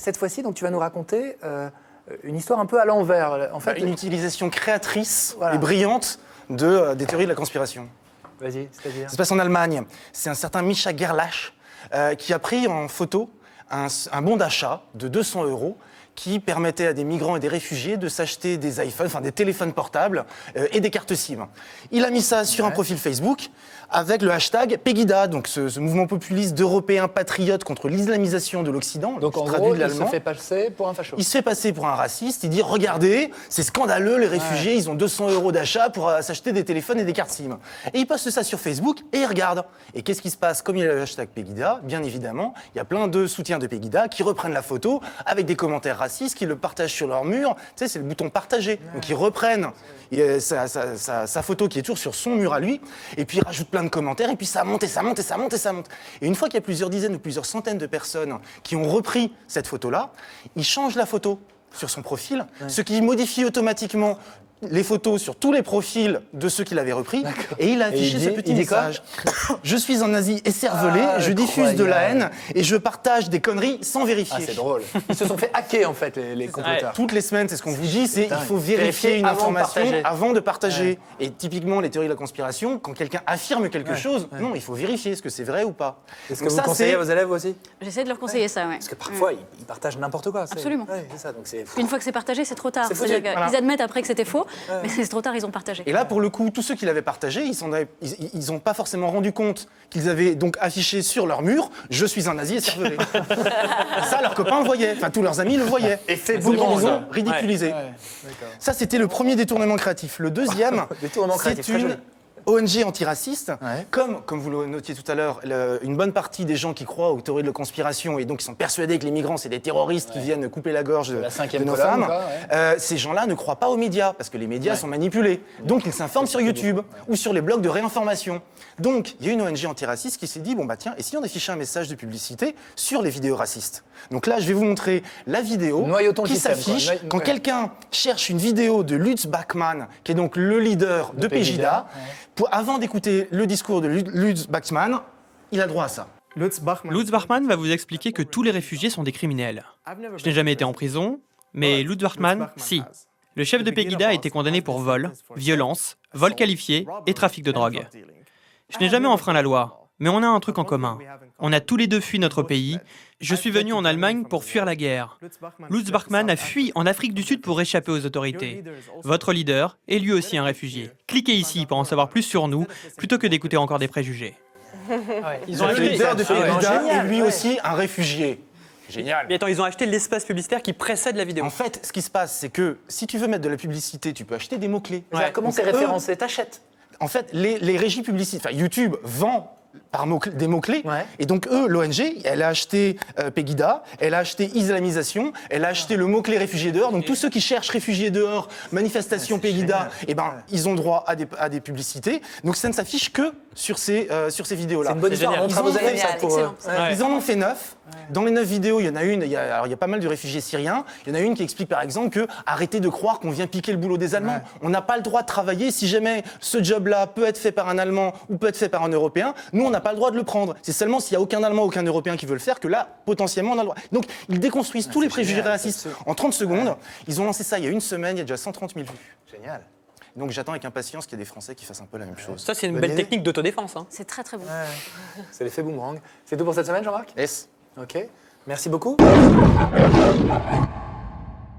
cette fois-ci, donc tu vas nous raconter une histoire un peu à l'envers. En fait, une utilisation créatrice et brillante des théories de la conspiration. Vas-y, c'est-à-dire. Ça se passe en Allemagne. C'est un certain Mischa Gerlach qui a pris en photo un bon d'achat de 200 € qui permettait à des migrants et des réfugiés de s'acheter des iPhones, enfin des téléphones portables et des cartes SIM. Il a mis ça sur un profil Facebook avec le hashtag Pegida, donc ce mouvement populiste d'Européens patriotes contre l'islamisation de l'Occident. Donc en gros, il se fait passer pour un facho. Il se fait passer pour un raciste, il dit « Regardez, c'est scandaleux, les réfugiés, ils ont 200 € d'achat pour s'acheter des téléphones et des cartes SIM. » Et il poste ça sur Facebook et il regarde. Et qu'est-ce qui se passe? Comme il y a le hashtag Pegida, bien évidemment, il y a plein de soutiens de Pegida qui reprennent la photo avec des commentaires racistes, qui le partagent sur leur mur. Tu sais, c'est le bouton partager. Donc ils reprennent sa photo qui est toujours sur son mur à lui, et puis ils rajoutent plein de commentaires, et puis ça monte, et ça monte, et ça monte, et ça monte. Et une fois qu'il y a plusieurs dizaines ou plusieurs centaines de personnes qui ont repris cette photo-là, il change la photo sur son profil, ce qui modifie automatiquement les photos sur tous les profils de ceux qu'il avait repris, et il a affiché ce petit message. Je suis un nazi écervelé, je diffuse de la haine, et je partage des conneries sans vérifier. Ah, c'est drôle. Ils se sont fait hacker, en fait, les comploteurs. Toutes les semaines, c'est ce qu'on vous dit, c'est il faut vérifier une information avant de partager. Et typiquement, les théories de la conspiration, quand quelqu'un affirme quelque chose, non, il faut vérifier est-ce que c'est vrai ou pas. Est-ce que vous conseillez à vos élèves aussi? J'essaie de leur conseiller ça, ouais. Parce que parfois, ils partagent n'importe quoi. Absolument. C'est ça, donc c'est... Une fois que c'est partagé, c'est trop tard. C'est Ils admettent après que c'était faux, mais c'est trop tard, ils ont partagé. Et là, pour le coup, tous ceux qui l'avaient partagé, ils n'ont pas forcément rendu compte qu'ils avaient donc affiché sur leur mur « Je suis un nazi écervelé ». Ça, leurs copains le voyaient, enfin tous leurs amis le voyaient. Et c'est donc bon, ils ont ridiculisé. Ça, c'était le premier détournement créatif. Le deuxième, c'est une ONG antiraciste, comme vous le notiez tout à l'heure, une bonne partie des gens qui croient aux théories de la conspiration et donc qui sont persuadés que les migrants c'est des terroristes qui viennent couper la gorge de nos femmes, ces gens-là ne croient pas aux médias parce que les médias sont manipulés. Donc ils s'informent sur YouTube ou sur les blogs de réinformation. Donc il y a une ONG antiraciste qui s'est dit bon bah tiens, et si on affichait un message de publicité sur les vidéos racistes? Donc là je vais vous montrer la vidéo qui s'affiche quand quelqu'un cherche une vidéo de Lutz Bachmann, qui est donc le leader de Pegida. Avant d'écouter le discours de Lutz Bachmann, il a droit à ça. Lutz Bachmann va vous expliquer que tous les réfugiés sont des criminels. Je n'ai jamais été en prison, mais Lutz Bachmann, si. Le chef de Pegida a été condamné pour vol, violence, vol qualifié et trafic de drogue. Je n'ai jamais enfreint la loi, mais on a un truc en commun. On a tous les deux fui notre pays. Je suis venu en Allemagne pour fuir la guerre. Lutz Bachmann a fui en Afrique du Sud pour échapper aux autorités. Votre leader est lui aussi un réfugié. Cliquez ici pour en savoir plus sur nous, plutôt que d'écouter encore des préjugés. Ils ont le leader de Pegida et lui aussi un réfugié. Génial. Mais attends, ils ont acheté l'espace publicitaire qui précède la vidéo. En fait, ce qui se passe, c'est que si tu veux mettre de la publicité, tu peux acheter des mots-clés. Comment c'est référencé? T'achètes. En fait, les régies publicitaires, YouTube vend des mots-clés. Et donc, l'ONG, elle a acheté Pegida, elle a acheté islamisation, elle a acheté le mot-clé réfugiés dehors. Donc, tous ceux qui cherchent réfugiés dehors, manifestation Pegida, ils ont droit à des publicités. Donc, ça ne s'affiche que sur ces vidéos-là. C'est une bonne histoire. Ils en ont fait 9. Dans les 9 vidéos, il y en a une, il y a pas mal de réfugiés syriens. Il y en a une qui explique par exemple que arrêtez de croire qu'on vient piquer le boulot des Allemands. On n'a pas le droit de travailler. Si jamais ce job-là peut être fait par un Allemand ou peut être fait par un Européen, nous, on n'a pas le droit de le prendre. C'est seulement s'il n'y a aucun Allemand, aucun Européen qui veut le faire que là, potentiellement, on a le droit. Donc, ils déconstruisent tous les préjugés racistes en 30 secondes. Ils ont lancé ça il y a une semaine, il y a déjà 130 000 vues. Génial. Donc j'attends avec impatience qu'il y ait des Français qui fassent un peu la même chose. Ça, c'est une belle technique d'autodéfense. Hein. C'est très très bon. C'est l'effet boomerang. C'est tout pour cette semaine, Jean-Marc? Yes. Ok. Merci beaucoup.